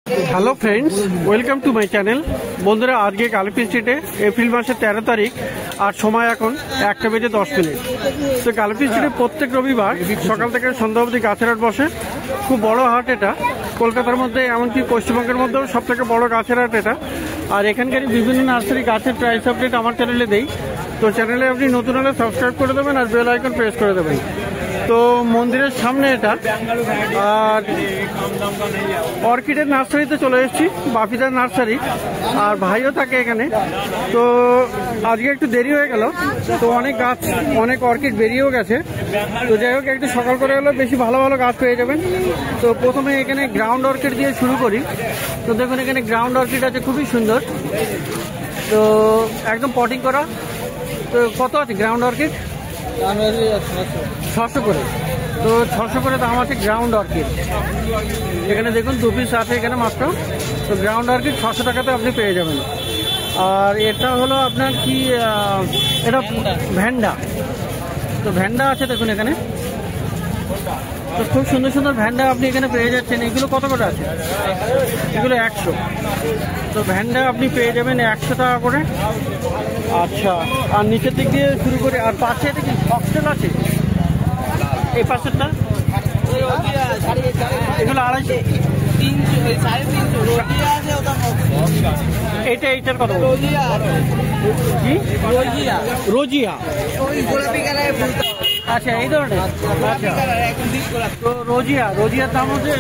Hello friends, welcome to my channel. বন্ধুরা, আজকে কালীপি স্ট্রিটে এপ্রিল মাসের 13 তারিখ আর সময় এখন 1:10। তো কালীপি স্ট্রিটে প্রত্যেক রবিবার সকাল থেকে সন্ধ্যা অবধি গাছের হাট বসে। খুব বড় হাট এটা, কলকাতার মধ্যে এমনকি পশ্চিমবঙ্গের মধ্যেও সব থেকে বড় গাছের হাট এটা। আর এখানকারই বিভিন্ন নার্সারি গাছের প্রাইস আপডেট আমার চ্যানেলে দেই। তো চ্যানেলে আপনি নতুন হলে সাবস্ক্রাইব করে দেবেন আর বেল আইকন প্রেস করে দেবেন। তো মন্দিরের সামনে এটা, আর অর্কিডের নার্সারিতে চলে এসেছি, বাপিদার নার্সারি। আর ভাইও থাকে এখানে। তো আজকে একটু দেরি হয়ে গেল, তো অনেক গাছ, অনেক অর্কিড বেরিয়েও গেছে। তো যাই হোক, একটু সকাল করে হলেও বেশি ভালো ভালো গাছ পেয়ে যাবেন। তো প্রথমে এখানে গ্রাউন্ড অর্কিড দিয়ে শুরু করি। তো দেখুন, এখানে গ্রাউন্ড অর্কিড আছে, খুবই সুন্দর। তো একদম পটিং করা। তো কত আছে গ্রাউন্ড অর্কিড? 600 করে। তো 600 করে দাম আছে গ্রাউন্ড অর্কিড। এখানে দেখুন 2 পিস আছে এখানে মাত্র। তো গ্রাউন্ড অর্কিড 600 টাকাতে আপনি পেয়ে যাবেন। আর এটা হলো আপনার কি, এটা ভ্যান্ডা। তো ভ্যান্ডা আছে দেখুন এখানে। তো খুব সুন্দর সুন্দর ভ্যান্ডা আপনি এখানে পেয়ে যাচ্ছেন। এগুলো কত করে আছে? এগুলো 100। তো ভ্যান্ডা আপনি পেয়ে যাবেন 100 টাকা করে। আচ্ছা, আর নিচের দিক দিয়ে শুরু করে, আর পাশে এটা কি ফক্সটেল আছে? এই পাশেরটা এগুলো 250, 300। এইটার কত? কি রোজিয়া? আচ্ছা, এই ধরনের। আচ্ছা, তো রোজিয়ার দাম হচ্ছে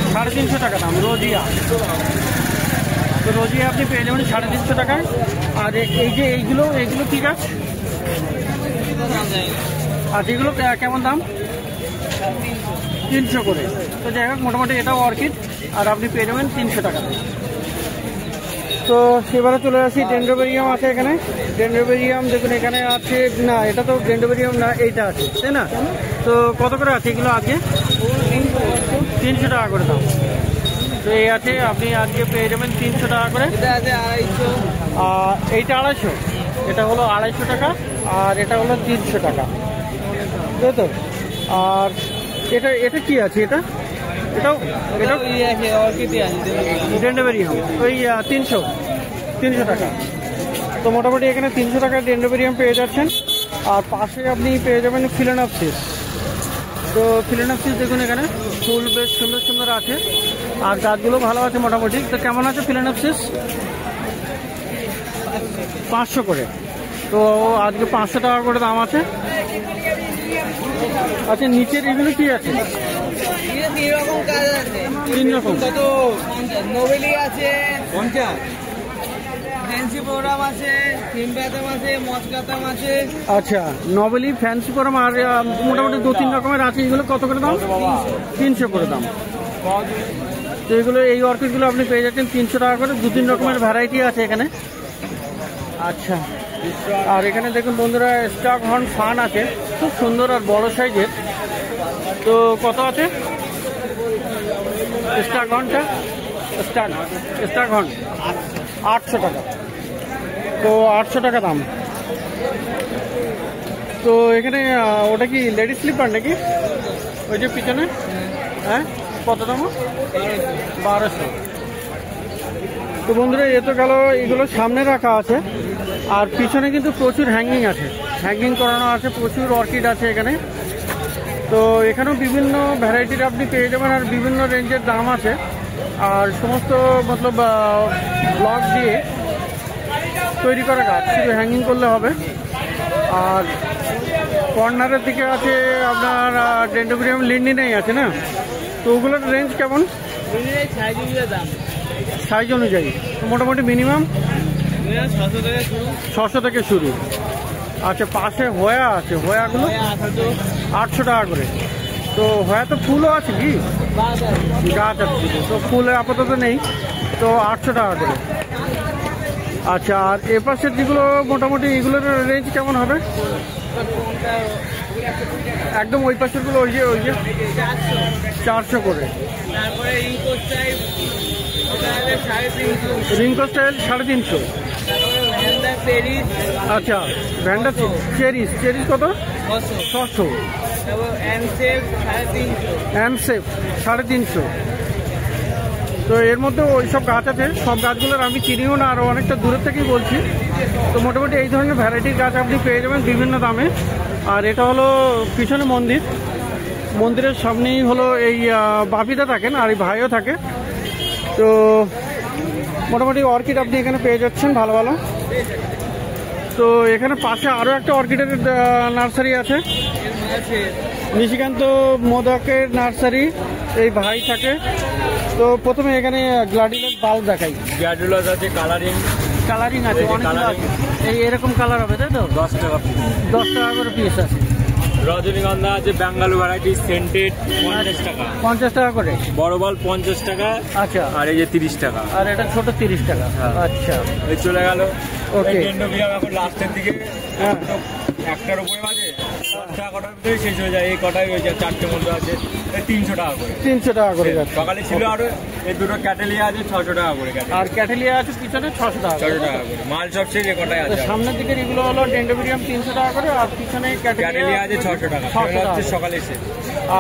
350 টাকা দাম রোজিয়া। তো রোজিয়া আপনি পেয়ে যাবেন 350 টাকায়। আর এই যে এইগুলো কি গাছ? আর এগুলো কেমন দাম? 300 করে। তো যাই হোক, মোটামুটি এটাও অর্কিড, আর আপনি পেয়ে যাবেন 300 টাকাতে। তো সেবারে চলে আসি, ডেন্ড্রোবেরিয়াম আছে এখানে। ডেন্ড্রোবেরিয়াম দেখুন এখানে আছে। না, এটা তো ডেন্ড্রোবেরিয়াম না, এইটা আছে, তাই না? তো কত করে আছে এগুলো আজকে? 300 টাকা করে দাম। তো এই আছে, আপনি আজকে পেয়ে যাবেন 300 টাকা করে। আর এইটা 250। এটা হলো 250 টাকা, আর এটা হলো 300 টাকা, তাই তো? আর এটা কি আছে? এটাও ডেন্ড্রোবেরিয়াম, ওই 300 টাকা। তো মোটামুটি এখানে 300 টাকায় ডেন্ড্রোবেরিয়াম পেয়ে যাচ্ছেন। আর পাশে আপনি পেয়ে যাবেন ফিলোনপসিস। তো ফিলোনপসিস দেখুন এখানে ফুল বেশ সুন্দর সুন্দর আছে, আর গাছগুলো ভালো আছে মোটামুটি। তো কেমন আছে ফিলোনপসিস? 500 করে। তো আজকে 500 টাকা করে দাম আছে। আচ্ছা, নিচের এগুলো কি আছে? 3 রকম। নোবেলি আছে, ফ্যান্সি প্রোগ্রাম আছে, সিম্বাতাম আছে, মস্কাতাম আছে। আচ্ছা, নবেলি, ফ্যান্সি প্রোগ্রাম, আর মোটামুটি 2-3 রকমের আছে। এগুলো কত করে দাম? 300 করে দাম। তো এগুলো, এই অর্কিডগুলো আপনি পেয়ে যাচ্ছেন 300 টাকা করে। 2-3 রকমের ভ্যারাইটি আছে এখানে। আচ্ছা, আর এখানে দেখুন বন্ধুরা, স্টাক হর্ন ফান আছে, খুব সুন্দর আর বড় সাইজের। তো কত আছে স্টাক হর্নটা? স্টাক হর্ন 800 টাকা। তো 800 টাকা দাম। তো এখানে ওটা কি লেডিস স্লিপার নাকি? ওই যে পিছনে, হ্যাঁ, কত দাম? 1200। তো বন্ধুরা, এ তো গেল, এগুলো সামনে রাখা আছে। আর পিছনে কিন্তু প্রচুর হ্যাঙ্গিং আছে, হ্যাঙ্গিং করানো আছে, প্রচুর অর্কিড আছে এখানে। তো এখানেও বিভিন্ন ভ্যারাইটির আপনি পেয়ে যাবেন, আর বিভিন্ন রেঞ্জের দাম আছে। আর সমস্ত মতলব ব্লক দিয়ে তৈরি করা গাছ, শুধু হ্যাঙ্গিং করলে হবে। আর কর্নারের দিকে আছে আপনার ডেন্ড্রোবেরিয়াম লিন্ডিনেই আছে না? তো ওগুলোর রেঞ্জ কেমন? সাইজ অনুযায়ী মোটামুটি মিনিমাম 600 থেকে শুরু। আচ্ছা, পাশে হোয়া আছে, হোয়াগুলো 800 টাকা করে। তো হোয়া তো ফুলও আছে কি? গাছ আছে, তো ফুল আপাতত নেই। তো 800 টাকা করে। আচ্ছা, আর এ পাশের যেগুলো মোটামুটি, এগুলোর রেঞ্জ কেমন হবে? একদম ওই পাশেরগুলো, ওই যে 400 করে। রিঙ্কো স্টাইল 350। আচ্ছা, ভ্যান্ডা চেরিস কত? 600। এনসেফ 350। তো এর মধ্যে ওইসব গাছ আছে, সব গাছগুলোর আমি চিনিও না, আরও অনেকটা দূরের থেকেই বলছি। তো মোটামুটি এই ধরনের ভ্যারাইটির গাছ আপনি পেয়ে যাবেন বিভিন্ন দামে। আর এটা হলো পিছনে মন্দির, মন্দিরের সামনেই হলো এই বাপিদা থাকেন আর এই ভাইও থাকে। তো মোটামুটি অর্কিড আপনি এখানে পেয়ে যাচ্ছেন ভালো ভালো। তো এখানে পাশে আরও একটা অর্কিডের নার্সারি আছে, নিশিকান্ত মোদকের নার্সারি, এই ভাই থাকে। তো প্রথমে এখানে গ্লাডিউলাস বাল্ব দেখাই। গ্লাডিউলাস আছে, কালারিং আছে, অনেকগুলো আছে। এই এরকম কালার হবে তাই তো? 10 টাকা পিস। 10 টাকা করে পিস আছে। রজনীগন্ধা আছে বেঙ্গালু ভ্যারাইটি সেন্টেড 50 টাকা। 50 টাকা করে। বড় বল 50 টাকা। আচ্ছা। আর এই যে 30 টাকা। আর এটা ছোট 30 টাকা। আচ্ছা, এই চলে গেল। ওকে। ডেন্ডোবিয়াম এখন লাস্টের দিকে। হ্যাঁ, একটার উপরে বাজে 10 টাকা কটার ভিতরে শেষ হয়ে যায়। এই কটাই হয়ে যায়, 4টে মধ্যে আছে 300 টাকা করে। 300 টাকা করে যাচ্ছে। সকালে ছিল আরো এই দুটো ক্যাটেলিয়া আছে 600 টাকা করে। আর ক্যাটেলিয়া আছে পিছনে 600 টাকা করে। 600 টাকা করে মাল সব শেষ। এই কটাই আছে। সামনের দিকের এগুলো হলো ডেন্ডোবিয়াম 300 টাকা করে, আর পিছনে ক্যাটেলিয়া আছে 600 টাকা। 600 টাকা সকালে শেষ।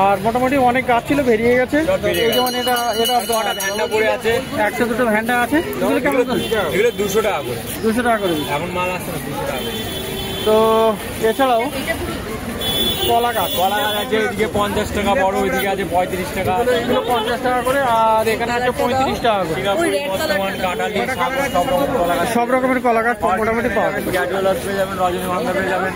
আর মোটামুটি অনেক গাছ ছিল, বেরিয়ে গেছে। এই যেমন এটা ভ্যান্ডা পড়ে আছে, 100 দুটো ভ্যান্ডা আছে। এগুলো কেমন করে? এগুলো 200 টাকা করে। 200 টাকা করে। এখন মাল আসছে না, 200 টাকা করে। তো এছাড়াও কলা গাছ আছে, এদিকে 50 টাকা বড়, ওইদিকে আছে 35 টাকা। এগুলো 50 টাকা করে, আর এখানে আছে 35 টাকা করে। বর্তমান কাঁঠালি সব রকম কলা গাছ, সব রকমের কলা গাছ মোটামুটি পাওয়া যাবে। গ্লাডিউলাস পেয়ে যাবেন, রজনীগন্ধা পেয়ে যাবেন।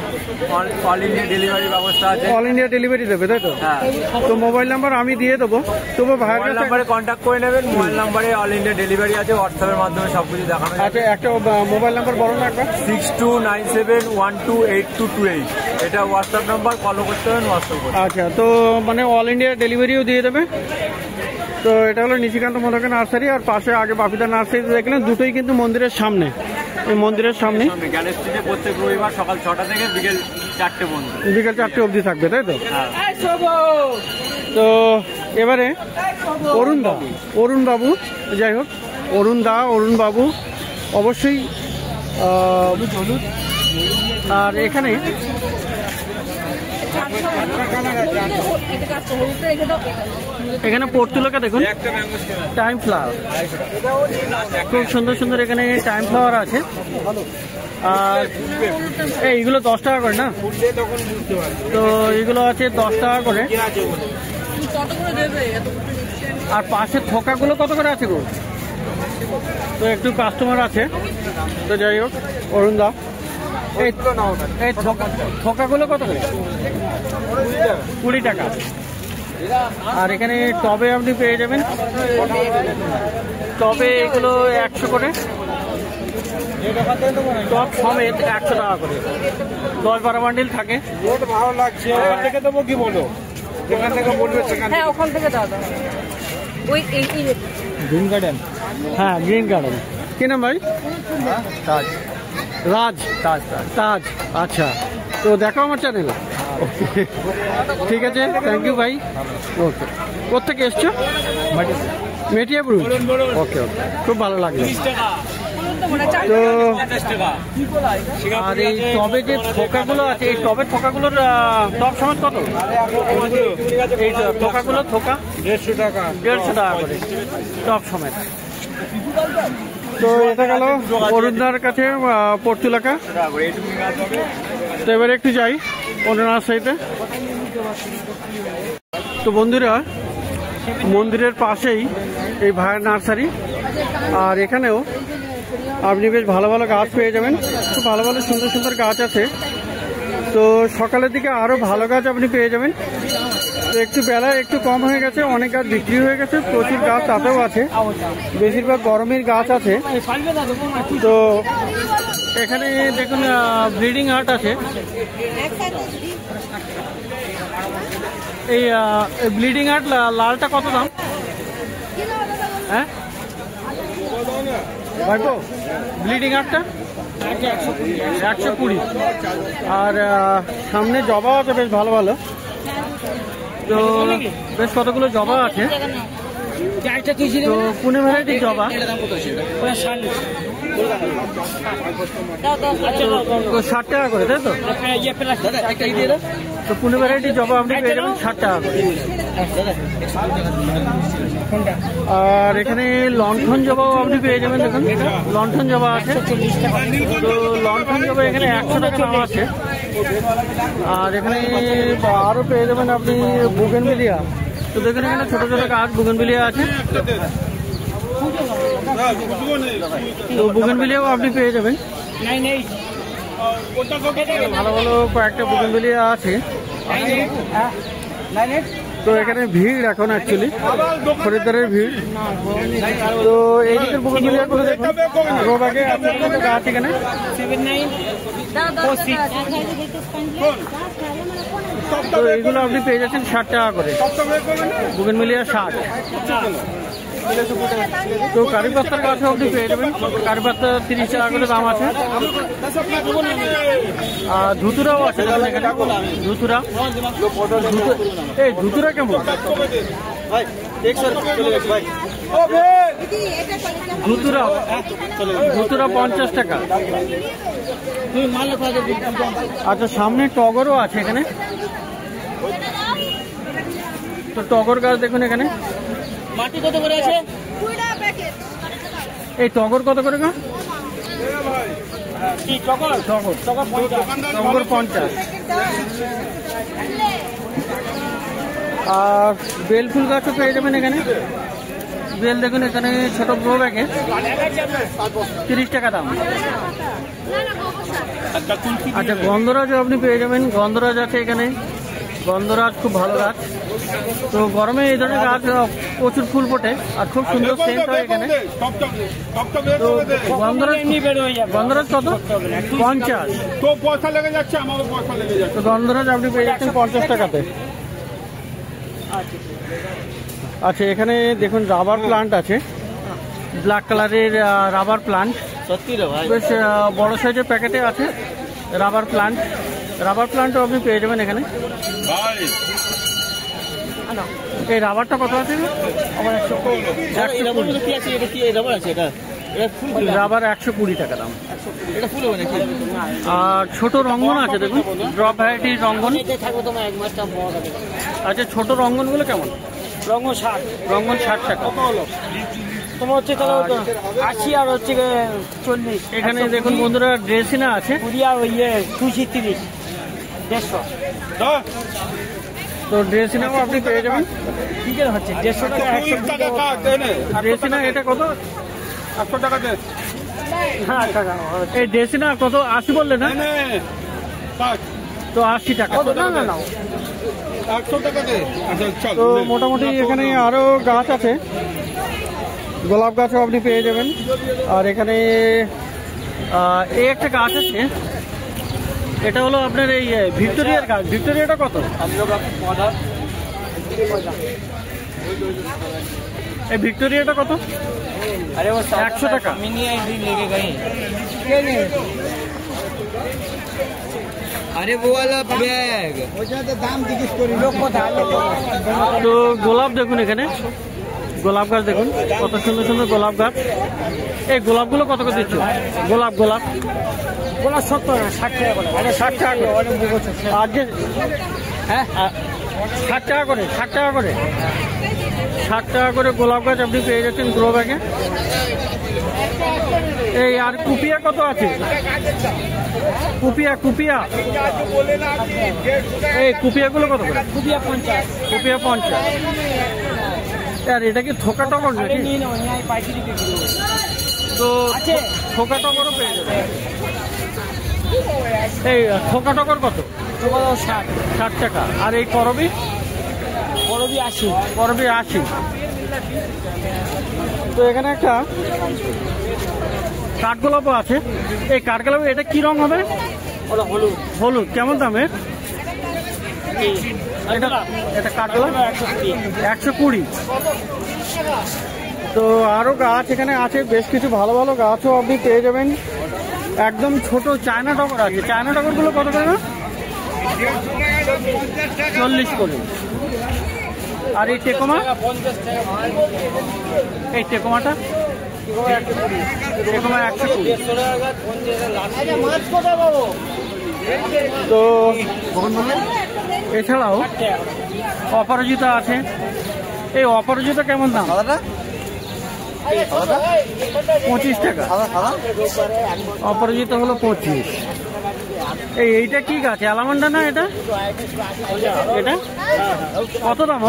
অল ইন্ডিয়া ডেলিভারি ব্যবস্থা আছে। অল ইন্ডিয়া ডেলিভারি দেবে তাই তো? হ্যাঁ। তো মোবাইল নাম্বার আমি দিয়ে দেবো, তবু ভাইয়ের মোবাইল কাছে নাম্বারে কন্ট্যাক্ট করে নেবেন। মোবাইল নাম্বারে অল ইন্ডিয়া ডেলিভারি আছে, হোয়াটসঅ্যাপের মাধ্যমে সবকিছু দেখানো যাবে। আচ্ছা, একটা মোবাইল নাম্বার বলো না একবার। 6297128228। এটা হোয়াটসঅ্যাপ নাম্বার, ফলো করতে হবে হোয়াটসঅ্যাপ। আচ্ছা, তো মানে অল ইন্ডিয়া ডেলিভারিও দিয়ে দেবে। তো এটা হলো নিশিকান্ত মোদকের নার্সারি, আর পাশে আগে বাপিদা নার্সারি দেখলেন, দুটোই কিন্তু মন্দিরের সামনে। এই মন্দিরের সামনে গ্যানেশ স্ট্রিটে প্রত্যেক রবিবার সকাল 6টা থেকে বিকেল 4টে পর্যন্ত। বিকেল 4টে অবধি থাকবে তাই তো? হ্যাঁ। তো এবারে অরুণ বাবু, যাই হোক অরুণ বাবু অবশ্যই। আর এখানে পর্তুলাকা দেখুন, টাইম ফ্লাওয়ার, খুব সুন্দর সুন্দর এখানে টাইম ফ্লাওয়ার আছে। আর এইগুলো 10 টাকা করে না? তো এইগুলো আছে 10 টাকা করে। আর পাশের থোকাগুলো কত করে আছে গো? তো একটু কাস্টমার আছে, তো যাই হোক অরুণ দা, এই থোকাগুলো কত করে? 20 টাকা। আর এখানে টবে আপনি পেয়ে যাবেন, টবে এগুলো 100 করে, টব সমেত 100 টাকা করে। 10-12 বান্ডিল থাকে। ভালো লাগছে, দেখে দেবো কি বলো? যেখান থেকে বলবে সেখানে। হ্যাঁ, ওখান থেকে দাদা ওই গ্রিন গার্ডেন। হ্যাঁ, গ্রিন গার্ডেন। কি নাম ভাই? তাজ। আচ্ছা, তো দেখো আমার চ্যানেল। ঠিক আছে, থ্যাংক ইউ ভাই। ওকে, কোথেকে এসছো? মেটিয়াপুর। ওকে, খুব ভালো লাগলো। তো আর এই টবে যে থোকাগুলো আছে, এই টবের থোকাগুলোর টব সমেত কত? এই থোকাগুলো থোকা 150 টাকা। 150 টাকা করে টব সমেত। তো এটা গেল অরুণদার কাছে পর্তুলাকা। তো এবারে একটু যাই অন্য নার্সারিতে। তো বন্ধুরা, মন্দিরের পাশেই এই ভাইয়ের নার্সারি, আর এখানেও আপনি বেশ ভালো ভালো গাছ পেয়ে যাবেন। খুব ভালো ভালো সুন্দর সুন্দর গাছ আছে। তো সকালের দিকে আরও ভালো গাছ আপনি পেয়ে যাবেন। তো একটু বেলা একটু কম হয়ে গেছে, অনেক গাছ বিক্রি হয়ে গেছে, প্রচুর গাছ তাতেও আছে, বেশিরভাগ গরমের গাছ আছে। তো এখানে দেখুন ব্লিডিং হার্ট আছে। এই ব্লিডিং হার্ট লালটা কত দাম? হ্যাঁ ভাইপো, ব্লিডিং হার্টটা 120। আর সামনে জবা আছে বেশ ভালো ভালো। তো বেশ কতগুলো জবা আছে। চারটা তুই ছিল তো পুনে ভ্যারাইটির জবা ওরা 60 তো 60 টাকা করে, তাই তো? ইয়ে প্লাস দাদা একটা দিয়ে দাও তো পুনে ভ্যারাইটির জবা আপনি পেয়ে যাবেন 60 টাকা করে। আর এখানে লণ্ঠন জবাও আপনি পেয়ে যাবেন, দেখুন লণ্ঠন জবা আছে। তো লণ্ঠন জবা এখানে 100 টাকা দাম আছে। আর এখানে আরও পেয়ে যাবেন আপনি বুগেনভিলিয়া। তো দেখুন এখানে ছোট ছোট গাছ বুগেনভিলিয়া আছে। তো বুগেনভিলিয়াও আপনি পেয়ে যাবেন। ভালো ভালো কয়েকটা বুগেনভিলিয়া আছে। তো এখানে ভিড় এখন অ্যাকচুয়ালি খরিদ্দারের ভিড়। তো এই দিকের বুগেনভিলিয়াগুলো দেখুন রো ব্যাগে গাছ এখানে। তো এইগুলো আপনি পেয়ে যাচ্ছেন 60 টাকা করে, বুগেনভিলিয়া 60। তো কারি পাত্তার গাছও আপনি পেয়ে যাবেন, কারি পাত্তা 30 টাকা করে দাম আছে। আর ধুতুরাও আছে দেখুন এখানে, ধুতুরা। এই ধুতুরা কেমন? ধুতুরা 50 টাকা। আচ্ছা, সামনে টগরও আছে এখানে। তো টগর গাছ দেখুন এখানে। মাটি কত করে আছে? এই টগর কত করে গো? কি টগর? টগর 50। আর বেল ফুল গাছও পেয়ে যাবেন এখানে। বেল দেখুন এখানে ছোট গ্রো ব্যাগে 30 টাকা দাম। আচ্ছা, গন্ধরাজও আপনি পেয়ে যাবেন, গন্ধরাজ আছে এখানে। গন্ধরাজ খুব ভালো গাছ। তো গরমে এই ধরনের গাছ প্রচুর ফুল ফোটে আর খুব সুন্দর সেন্ট হয় এখানে। তো গন্ধরাজ কত? 50। তো পয়সা লেগে যাচ্ছে, আমারও পয়সা লেগে যাচ্ছে। তো গন্ধরাজ আপনি পেয়ে যাচ্ছেন 50 টাকাতে। আচ্ছা, এখানে দেখুন রাবার প্লান্ট আছে, ব্ল্যাক কালারের রাবার প্লান্ট। সত্যি রে ভাই, বেশ বড় সাইজের প্যাকেটে আছে রাবার প্লান্ট। রাবার প্লান্টও আপনি পেয়ে যাবেন এখানে। এই রাবারটা কত আছে? রাবার 120 টাকা দাম। আর ছোট রঙ্গন আছে দেখুন, ড্রপ ভ্যারাইটির রঙ্গন। আচ্ছা, ছোট রঙ্গনগুলো কেমন? রঙ 60, রঙ্গন 60 টাকা। তোমার হচ্ছে 80 আর হচ্ছে 40। এখানে দেখুন বন্ধুরা ড্রেসিনা আছে, 230, 150। তো ড্রেসিনাও আপনি পেয়ে যাবেন। ঠিক হচ্ছে 150 টাকা। ড্রেসিনা এটা কত? 100 টাকা দে। এই ড্রেসিনা কত? 80 বললে না? তো 80 টাকা। না 100 টাকা দে। আচ্ছা, তো মোটামুটি এখানে আরো গাছ আছে, গোলাপ গাছও আপনি পেয়ে যাবেন। আর এখানে এই একটা গাছ আছে, এটা হলো আপনার এই ভিক্টোরিয়ার গাছ। ভিক্টোরিয়াটা কত? এই ভিক্টোরিয়াটা কত? अरे वो 100 টাকা। मिनी आईडी लेके गई। अरे वो वाला बैग दाम जिজ্ঞেস করি লোক কোথায়। তো গোলাপ দেখুন এখানে, গোলাপ গাছ দেখুন কত সুন্দর সুন্দর গোলাপ গাছ। এই গোলাপগুলো কত করে দিচ্ছ? গোলাপ 70 না 60 টাকা করে। আরে 60 টাকা করে আজকে? হ্যাঁ 60 টাকা করে, 60 টাকা করে, 60 টাকা করে গোলাপ গাছ আপনি পেয়ে যাচ্ছেন গ্রো ব্যাগে। এই আর কুপিয়া কত আছে? কুপিয়া এই কুপিয়াগুলো কত করে? কুপিয়া 50। কুপিয়া 50। আর এটা কি থোকা টগর নাকি? তো থোকা টগরও পেয়ে যাবে। এই থোকা টগর কত? 60 টাকা। আর এই করবি? 80। করবি 80। তো এখানে একটা কাঠগোলাপও আছে। এই কাঠগোলাপ এটা কি রং হবে? হলুদ। হলুদ। কেমন দামের? এটা কাঠগোলাপ 120। তো আরো গাছ এখানে আছে, বেশ কিছু ভালো ভালো গাছও আপনি পেয়ে যাবেন। একদম ছোট চায়না টগর আছে। চায়না টগরগুলো কত করে? 40 করে। আর এই টেকোমা, 50 টাকা। এই টেকোমাটা টেকোমা 120। 150 টাকা গাছ, 50 টাকা লাস্ট। আচ্ছা মাছ কোথায় পাবো? তো এছাড়াও অপরাজিতা আছে। এই অপরাজিতা কেমন দাম? 25 টাকা। অপরাজিতা হলো 25। এইটা কি গাছ? অ্যালামান্ডা না এটা? এটা কত দাম?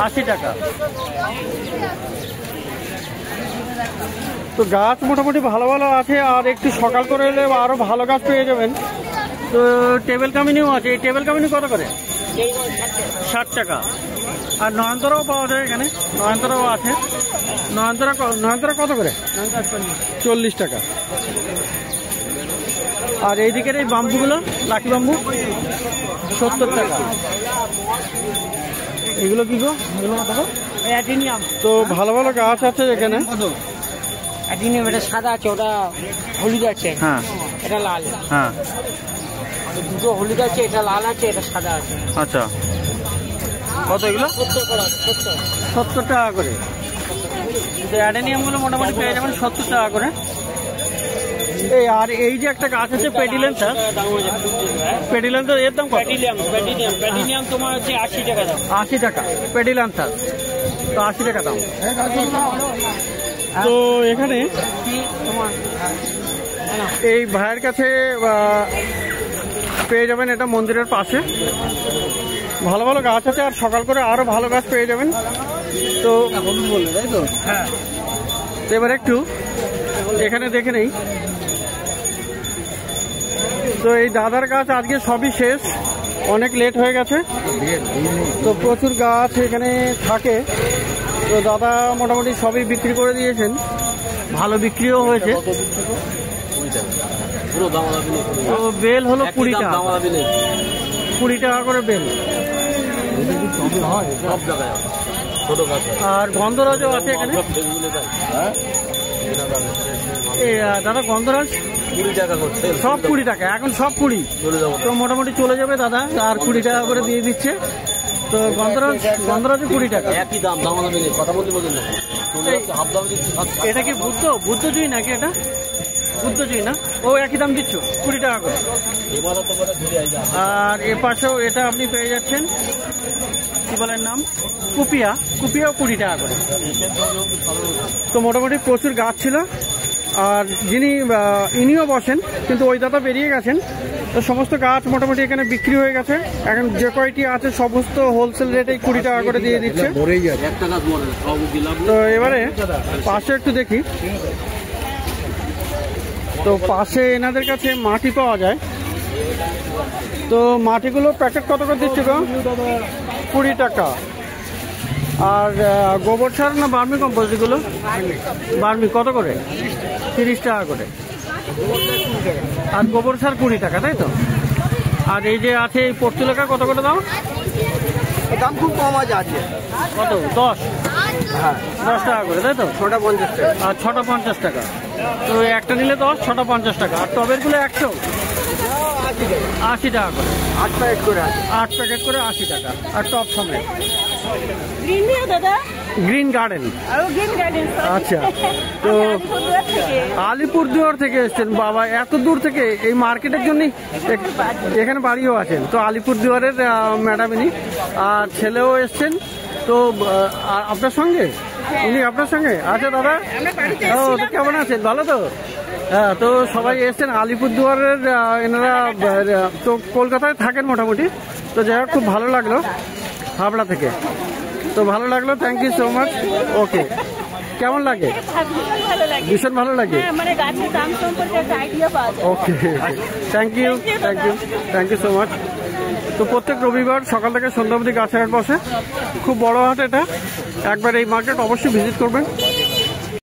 80 টাকা। তো গাছ মোটামুটি ভালো ভালো আছে, আর একটু সকাল করে এলে আরো ভালো গাছ পেয়ে যাবেন। তো টেবিল কামিনিও আছে। এই টেবিল কামিনি কত করে? 60 টাকা। আর নয়নতারাও পাওয়া যায় এখানে, নয়নতারাও আছে। নয়নতারা কত করে? 40 টাকা। আর এই দিকের এই বাম্বুগুলো, লাকি বাম্বু 70 টাকা। এগুলো কি গো? এগুলো কত? অ্যাডিনিয়াম। তো ভালো ভালো গাছ আছে এখানে। অ্যাডিনিয়াম এটা সাদা আছে, ওটা হলুদ আছে। হ্যাঁ এটা লাল। হ্যাঁ দুটো হলুদ আছে, এটা লাল আছে, এটা সাদা আছে। আচ্ছা, কত এগুলো? 70 টাকা করে। তো অ্যাডেনিয়ামগুলো মোটামুটি পেয়ে যাবেন 70 টাকা করে। এই আর এই যে একটা গাছ আছে পেডিলেন্থা, পেডিলেন্থা এর দাম কত? প্যাডিনিয়াম তোমার হচ্ছে 80 টাকা দাম। 80 টাকা পেডিলেন্থা। তো 80 টাকা দাম। তো এখানে এই ভাইয়ের কাছে পেয়ে যাবেন, এটা মন্দিরের পাশে ভালো ভালো গাছ আছে, আর সকাল করে আরো ভালো গাছ পেয়ে যাবেন। তো বললে তাই তো? হ্যাঁ। এবার একটু এখানে দেখে নেই। তো এই দাদার গাছ আজকে সবই শেষ, অনেক লেট হয়ে গেছে। তো প্রচুর গাছ এখানে থাকে। তো দাদা মোটামুটি সবই বিক্রি করে দিয়েছেন, ভালো বিক্রিও হয়েছে। তো বেল হলো 20 টাকা, 20 টাকা করে বেল। আর গন্ধরাজও আছে এখানে। দাদা গন্ধরাজ 20 টাকা করছে, সব 20 টাকা এখন, সব 20। তো মোটামুটি চলে যাবে দাদা, আর 20 টাকা করে দিয়ে দিচ্ছে। তো গন্ধরাজও 20 টাকা। একই দাম, দামাদামি নেই, কথা বলতে বলুন না। এটা কি বুদ্ধজয়ী নাকি? এটা বুদ্ধজয়ী না? ও একই দাম দিচ্ছ, 20 টাকা করে। আর এ পাশেও এটা আপনি পেয়ে যাচ্ছেন, কি বলেন নাম, কুপিয়াও 20 টাকা করে। তো মোটামুটি প্রচুর গাছ ছিল। আর যিনি ইনিও বসেন, কিন্তু ওই দাদা বেরিয়ে গেছেন। তো সমস্ত গাছ মোটামুটি এখানে বিক্রি হয়ে গেছে। এখন যে কয়টি আছে সমস্ত হোলসেল রেটে 20 টাকা করে দিয়ে দিচ্ছে। তো এবারে পাশে একটু দেখি। তো পাশে এনাদের কাছে মাটি পাওয়া যায়। তো মাটিগুলো প্যাকেট কত করে দিচ্ছে গো? 20 টাকা। আর গোবর সার না বার্মি কম্পোস্ট এগুলো? বার্মি কত করে? 30 টাকা করে। আর গোবর সার 20 টাকা, তাই তো? আর এই যে আছে এই পর্তুলেখা কত করে দাও? দাম খুব কম আছে। কত? 10? হ্যাঁ, 10 টাকা করে, তাই তো? 6টা 50 টাকা। আর 6টা 50 টাকা। তো একটা নিলে 10, 6টা 50 টাকা। আর টবেরগুলো 100, 80 টাকা করে। 8 প্যাকেট করে আছে। 8 প্যাকেট করে 80 টাকা। আর টপ সমেত গ্রিন দাদা, গ্রিন গার্ডেন। Green garden. আচ্ছা, তো আলিপুরদুয়ার থেকে এসছেন বাবা, এত দূর থেকে এই মার্কেটের জন্যই এখানে বাড়িও আছেন। তো আলিপুরদুয়ারের ম্যাডাম ইনি, আর ছেলেও এসছেন। তো আপনার সঙ্গে, উনি আপনার সঙ্গে? আচ্ছা দাদা, ও তো কেমন আছেন? ভালো তো? হ্যাঁ, তো সবাই এসছেন আলিপুরদুয়ারের। এনারা তো কলকাতায় থাকেন মোটামুটি। তো যাই হোক, খুব ভালো লাগলো হাবড়া থেকে। তো ভালো লাগলো, থ্যাংক ইউ সো মাচ। ওকে, কেমন লাগে? ভীষণ ভালো লাগে। মানে গাছের দাম সম্পর্কে একটা আইডিয়া পাওয়া যায়। ওকে, থ্যাংক ইউ সো মাচ। তো প্রত্যেক রবিবার সকাল থেকে সন্ধ্যা অবধি গাছের হাট বসে, খুব বড় হাট এটা। একবার এই মার্কেট অবশ্যই ভিজিট করবেন।